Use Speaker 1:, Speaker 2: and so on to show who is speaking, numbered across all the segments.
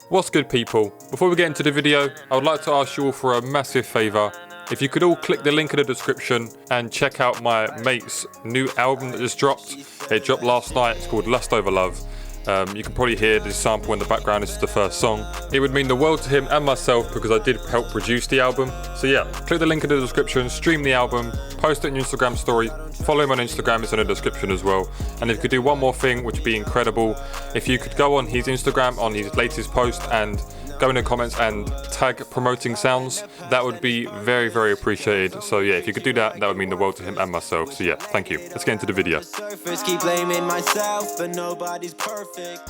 Speaker 1: What's good, people? Before we get into the video, I would like to ask you all for a massive favour. If you could all click the link in the description and check out my mate's new album that just dropped. It dropped last night. It's called Lust Over Love. You can probably hear the sample in the background. This is the first song. It would mean the world to him and myself because I did help produce the album. So yeah, click the link in the description, stream the album, post it in your Instagram story, follow him on Instagram, it's in the description as well. And if you could do one more thing, which would be incredible, if you could go on his Instagram on his latest post and go in the comments and tag Promoting Sounds, that would be very, very appreciated. So yeah, if you could do that, that would mean the world to him and myself. So yeah, thank you. Let's get into the video.
Speaker 2: Keep blaming myself, but nobody's perfect.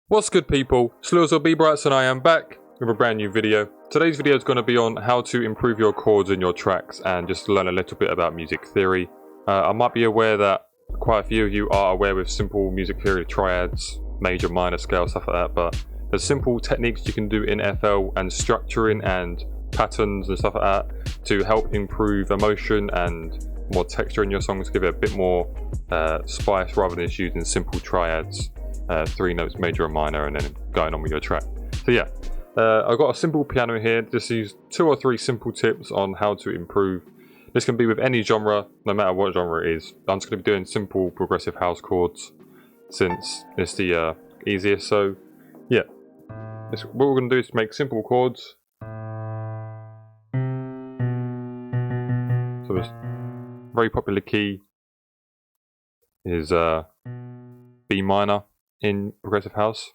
Speaker 1: What's good, people? Slews or bbrights, and I am back with a brand new video. Today's video is going to be on how to improve your chords in your tracks and just learn a little bit about music theory. I might be aware that quite a few of you are aware with simple music theory triads, major, minor scale, stuff like that, but there's simple techniques you can do in FL and structuring and patterns and stuff like that to help improve emotion and more texture in your songs, give it a bit more spice rather than just using simple triads, 3 notes, major and minor, and then going on with your track. So yeah, I've got a simple piano here. Just use 2 or 3 simple tips on how to improve. This can be with any genre, no matter what genre it is. I'm just going to be doing simple progressive house chords since it's the easiest. So yeah, what we're going to do is make simple chords. So this very popular key is B minor in progressive house.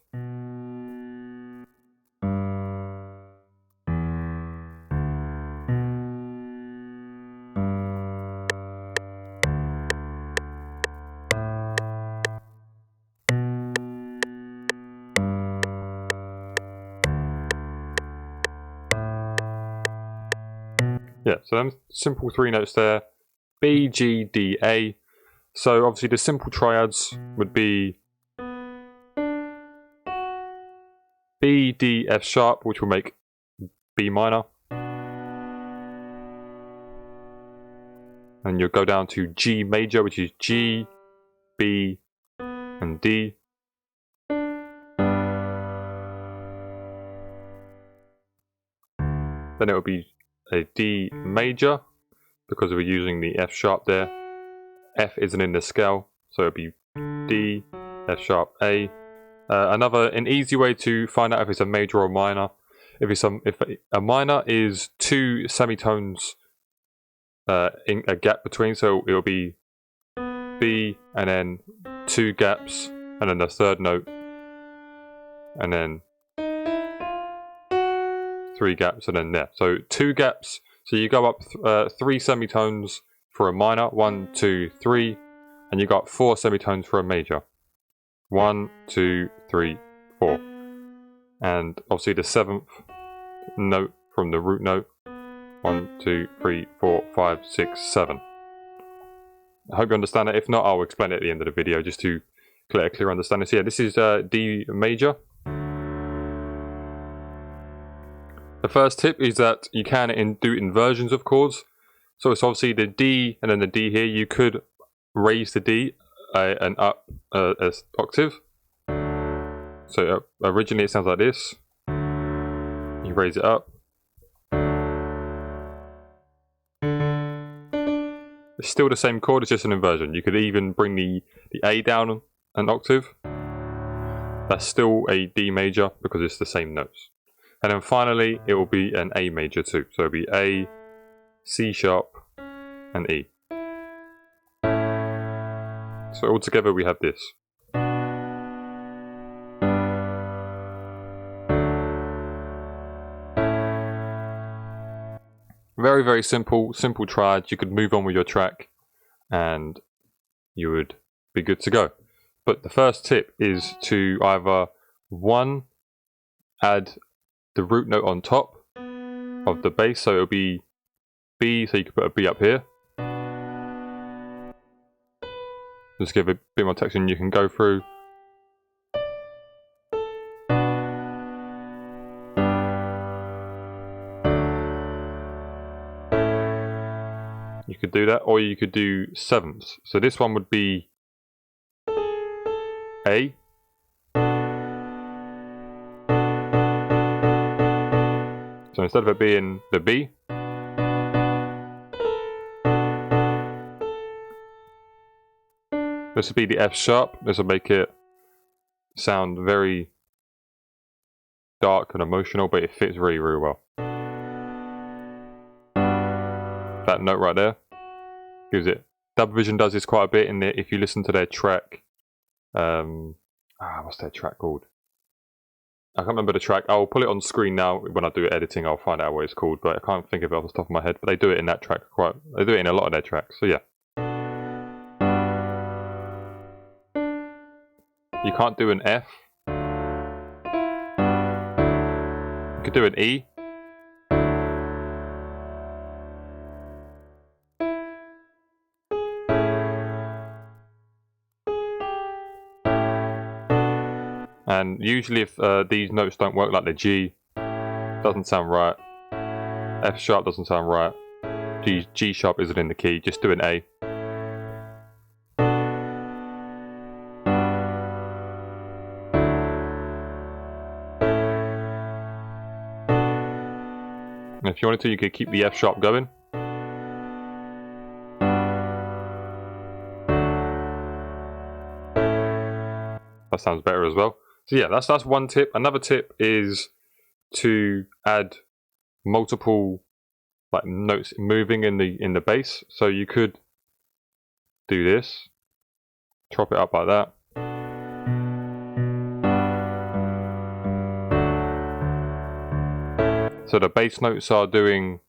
Speaker 1: Yeah, so them simple 3 notes there, B, G, D, A. So obviously the simple triads would be B, D, F sharp, which will make B minor. And you'll go down to G major, which is G, B, and D. Then it will be a D major, because we're using the F sharp there. F isn't in the scale, so it'll be D, F sharp, A. An easy way to find out if it's a major or minor, if a minor is 2 semitones in a gap between, so it'll be B and then 2 gaps and then the 3rd note and then 3 gaps and then there. So 2 gaps. So you go up 3 semitones for a minor, 1, 2, 3, and you got 4 semitones for a major. 1, 2, 3, 4. And obviously the 7th note from the root note. 1, 2, 3, 4, 5, 6, 7. I hope you understand that. If not, I'll explain it at the end of the video just to get a clear understanding. So yeah, this is D major. The first tip is that you can do inversions of chords. So it's obviously the D and then the D here. You could raise the D and up an octave. So originally it sounds like this. You raise it up. It's still the same chord, it's just an inversion. You could even bring the A down an octave. That's still a D major because it's the same notes. And then finally, it will be an A major too. So it'll be A, C sharp, and E. So altogether we have this. Very, very simple triad. You could move on with your track and you would be good to go. But the first tip is to either, 1, add the root note on top of the bass, so it'll be B, so you could put a B up here. Just give a bit more texture and you can go through. You could do that, or you could do sevenths. So this one would be A. So instead of it being the B, this would be the F sharp. This will make it sound very dark and emotional, but it fits really, really well. That note right there gives it. Double Vision does this quite a bit in there. If you listen to their track, what's their track called? I can't remember the track. I'll pull it on screen now. When I do editing, I'll find out what it's called, but I can't think of it off the top of my head. But they do it in that track quite. They do it in a lot of their tracks. So yeah. You can't do an F. You could do an E. And usually if these notes don't work, like the G, doesn't sound right. F sharp doesn't sound right. G sharp isn't in the key, just do an A. And if you wanted to, you could keep the F sharp going. That sounds better as well. So yeah, that's one tip. Another tip is to add multiple like notes moving in the bass. So you could do this, chop it up like that. So the bass notes are doing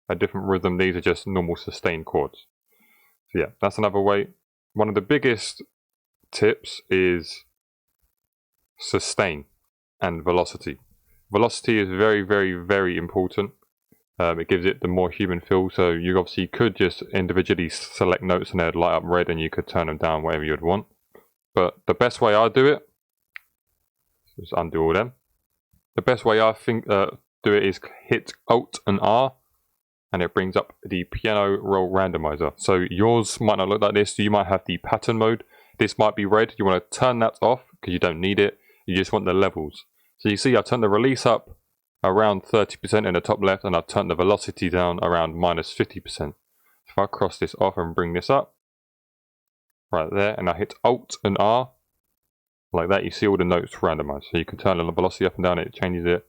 Speaker 1: a different rhythm. These are just normal sustained chords. So yeah, that's another way. One of the biggest tips is sustain and velocity. Velocity is very, very, very important. It gives it the more human feel. So you obviously could just individually select notes and they'd light up red and you could turn them down whatever you'd want. But the best way I do it, just undo all them. The best way I think do it is hit Alt and R and it brings up the piano roll randomizer. So yours might not look like this. You might have the pattern mode. This might be red. You want to turn that off because you don't need it. You just want the levels. So you see I've turned the release up around 30% in the top left and I've turned the velocity down around minus 50%. If I cross this off and bring this up, right there, and I hit Alt and R, like that, you see all the notes randomized. So you can turn the velocity up and down, it changes it.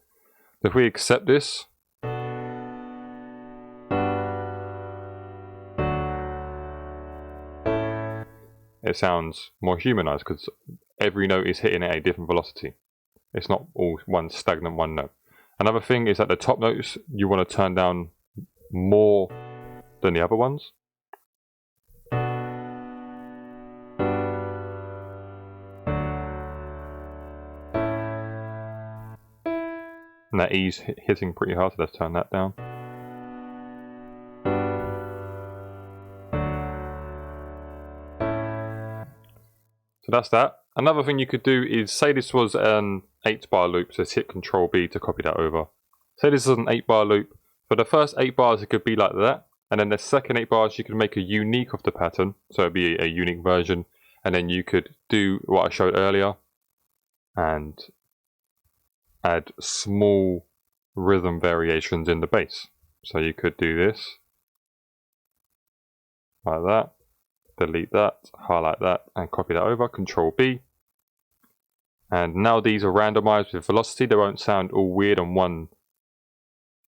Speaker 1: If we accept this, it sounds more humanized because every note is hitting at a different velocity. It's not all one stagnant one note. Another thing is that the top notes you want to turn down more than the other ones. And that E's hitting pretty hard, so let's turn that down. So that's that. Another thing you could do is, say this was an 8-bar loop, so let's hit Control B to copy that over. Say this is an 8-bar loop. For the first 8 bars it could be like that, and then the second 8 bars you can make a unique of the pattern, so it'd be a unique version, and then you could do what I showed earlier and add small rhythm variations in the bass. So you could do this like that, delete that, highlight that, and copy that over, Control B. And now these are randomized with velocity. They won't sound all weird on one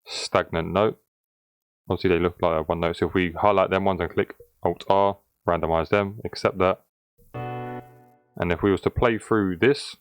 Speaker 1: stagnant note. Obviously they look like one note. So if we highlight them ones and click Alt R, randomize them, accept that. And if we was to play through this,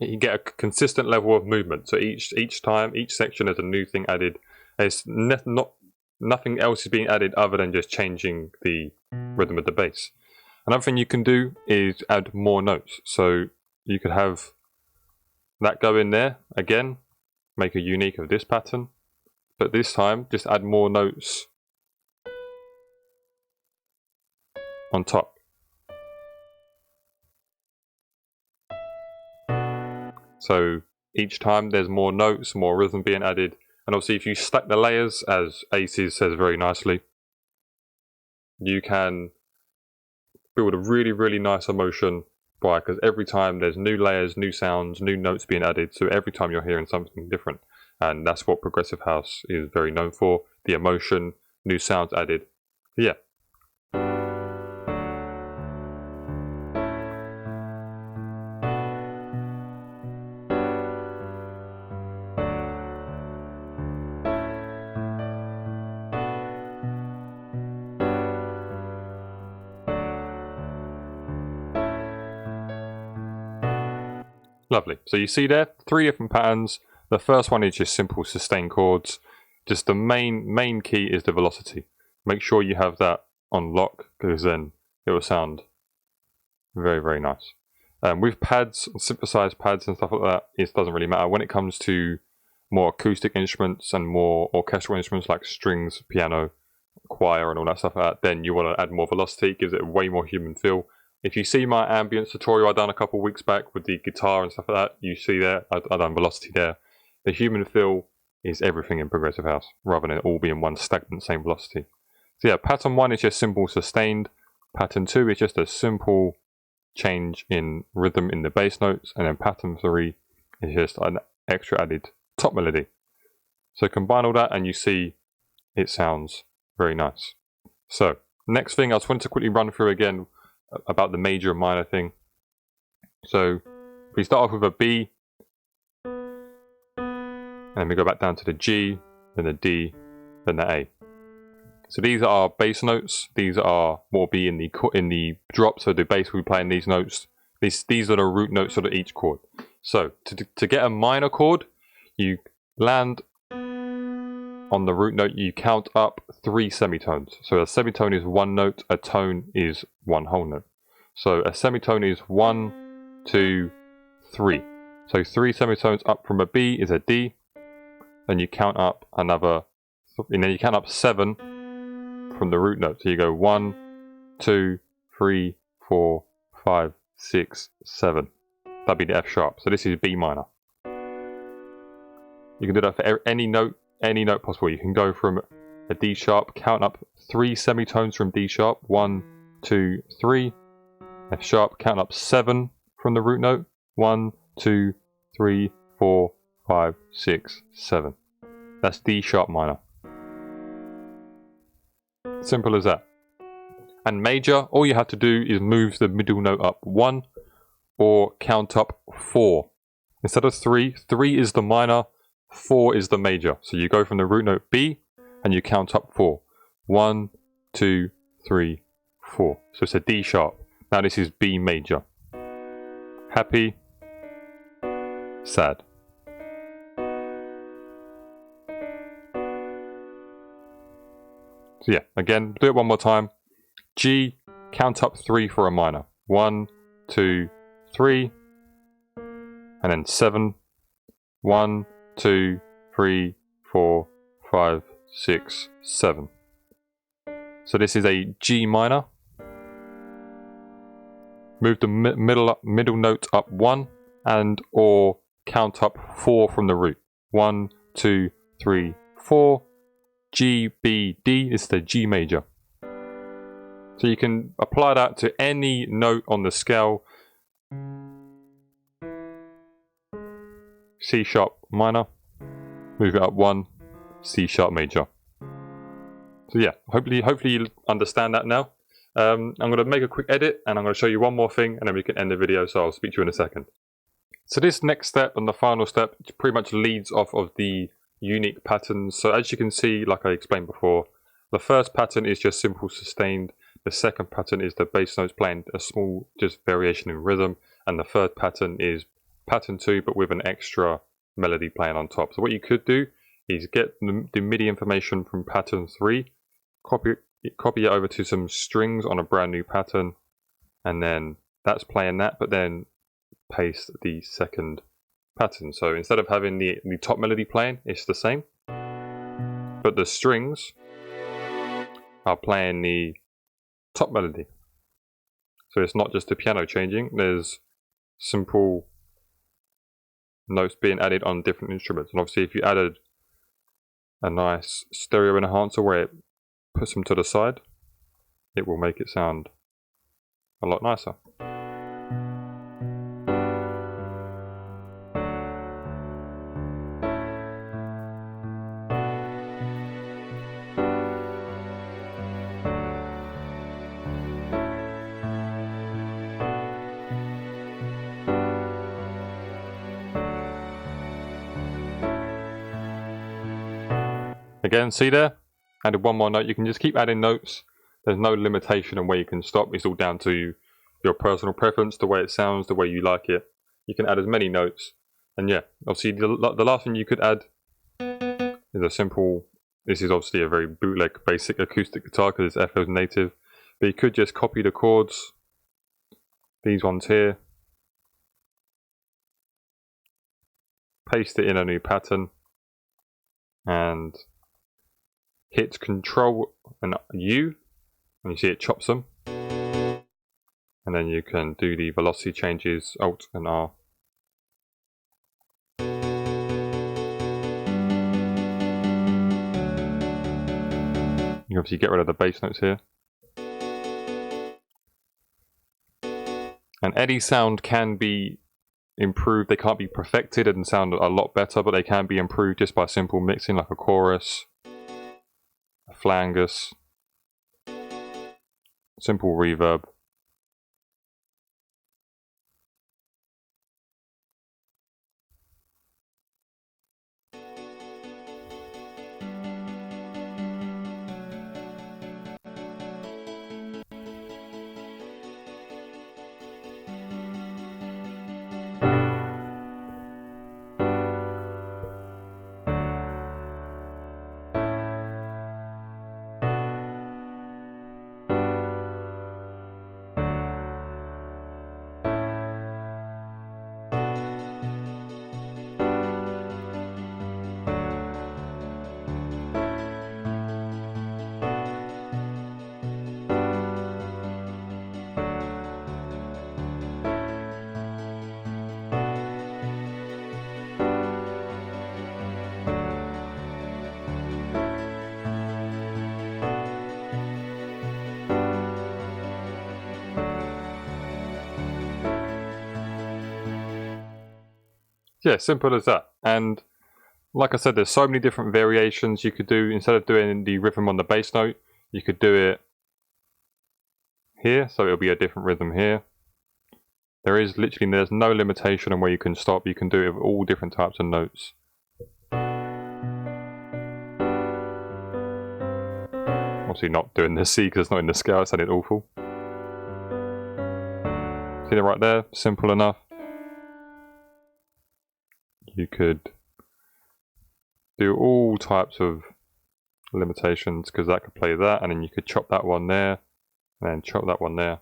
Speaker 1: you get a consistent level of movement. So each time, each section has a new thing added. It's not nothing else is being added other than just changing the rhythm of the bass. Another thing you can do is add more notes. So you could have that go in there again, make a unique of this pattern, but this time just add more notes on top. So each time there's more notes, more rhythm being added, and obviously if you stack the layers, as Aces says very nicely, you can build a really, really nice emotion by, because every time there's new layers, new sounds, new notes being added, so every time you're hearing something different. And that's what progressive house is very known for, the emotion, new sounds added. Yeah. Lovely. So you see there, 3 different patterns. The first one is just simple sustained chords. Just the main key is the velocity. Make sure you have that on lock, because then it will sound very, very nice. With pads, synthesized pads and stuff like that, it doesn't really matter. When it comes to more acoustic instruments and more orchestral instruments like strings, piano, choir and all that stuff like that, then you want to add more velocity. It gives it a way more human feel. If you see my ambience tutorial I done a couple of weeks back with the guitar and stuff like that, you see there, I done velocity there. The human feel is everything in progressive house, rather than it all being one stagnant same velocity. So yeah, pattern 1 is just simple sustained. Pattern 2 is just a simple change in rhythm in the bass notes, and then pattern 3 is just an extra added top melody. So combine all that and you see it sounds very nice. So next thing, I just wanted to quickly run through again about the major and minor thing. So if we start off with a B, and then we go back down to the G, then the D, then the A. So these are bass notes. These are what will be in the drop. So the bass will be playing these notes. These are the root notes of each chord. So to get a minor chord, you land on the root note. You count up 3 semitones. So a semitone is 1 note. A tone is 1 whole note. So a semitone is 1, 2, 3. So 3 semitones up from a B is a D. Then you count up another, and then you count up 7 from the root note. So you go 1, 2, 3, 4, 5, 6, 7. That'd be the F sharp. So this is B minor. You can do that for any note possible. You can go from a D sharp, count up 3 semitones from D sharp, 1, 2, 3. F sharp, count up 7 from the root note, 1, 2, 3, 4, 5, 6, 7. That's D sharp minor. Simple as that. And major, all you have to do is move the middle note up 1 or count up 4. Instead of 3, 3 is the minor, 4 is the major. So you go from the root note B and you count up 4. 1, 2, 3, 4. So it's a D sharp. Now this is B major. Happy, sad. So yeah, again, do it one more time. G, count up 3 for a minor. 1, 2, 3. And then 7. 1, 2, 3, 4, 5, 6, 7. So this is a G minor. Move the middle note up 1 and or count up 4 from the root. 1, 2, 3, 4. G, B, D is the G major. So you can apply that to any note on the scale. C sharp minor, move it up 1, C sharp major. So yeah, hopefully you understand that now. I'm going to make a quick edit and I'm going to show you one more thing and then we can end the video, so I'll speak to you in a second. So this next step and the final step pretty much leads off of the unique patterns. So as you can see, like I explained before, the first pattern is just simple sustained. The second pattern is the bass notes playing a small just variation in rhythm, and the third pattern is pattern 2 but with an extra melody playing on top. So what you could do is get the MIDI information from pattern 3, copy it over to some strings on a brand new pattern, and then that's playing that, but then paste the second pattern. So instead of having the top melody playing, it's the same, but the strings are playing the top melody. So it's not just the piano changing, there's simple notes being added on different instruments. And obviously if you added a nice stereo enhancer where it puts them to the side, it will make it sound a lot nicer. Again, see there? Added one more note. You can just keep adding notes. There's no limitation on where you can stop. It's all down to your personal preference, the way it sounds, the way you like it. You can add as many notes. And yeah, obviously the last thing you could add is a simple, this is obviously a very bootleg basic acoustic guitar because it's FL's native. But you could just copy the chords, these ones here, paste it in a new pattern, and hit Control and U, and you see it chops them. And then you can do the velocity changes, Alt and R. You can obviously get rid of the bass notes here. And any sound can be improved. They can't be perfected and sound a lot better, but they can be improved just by simple mixing, like a chorus, a flangus, simple reverb. Yeah, simple as that. And like I said, there's so many different variations you could do. Instead of doing the rhythm on the bass note, you could do it here, so it'll be a different rhythm here. There's no limitation on where you can stop. You can do it with all different types of notes. Obviously not doing the C because it's not in the scale, it sounded awful. See that right there? Simple enough. You could do all types of limitations because that could play that, and then you could chop that one there, and then chop that one there.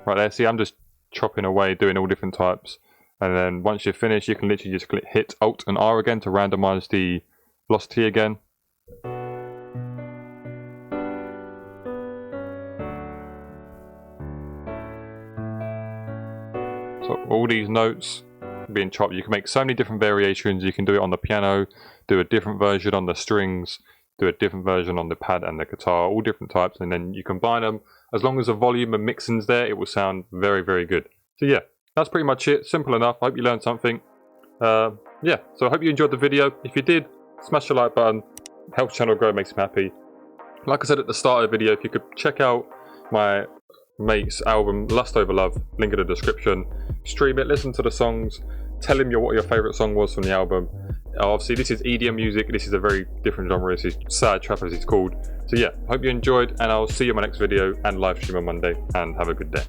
Speaker 1: Right there, see, I'm just chopping away, doing all different types, and then once you're finished, you can literally just hit Alt and R again to randomize the velocity again. So all these notes being chopped, you can make so many different variations. You can do it on the piano, do a different version on the strings, do a different version on the pad and the guitar, all different types, and then you combine them. As long as the volume and mixing's there, it will sound very, very good. So yeah, that's pretty much it. Simple enough. I hope you learned something. Yeah, so I hope you enjoyed the video. If you did, smash the like button. Helps the channel grow, makes me happy. Like I said at the start of the video, if you could check out my mate's album, Lust Over Love, link in the description. Stream it, listen to the songs, tell him what your favourite song was from the album. Obviously, this is EDM music. This is a very different genre. This is sad trap, as it's called. So yeah, hope you enjoyed, and I'll see you in my next video and live stream on Monday. And have a good day.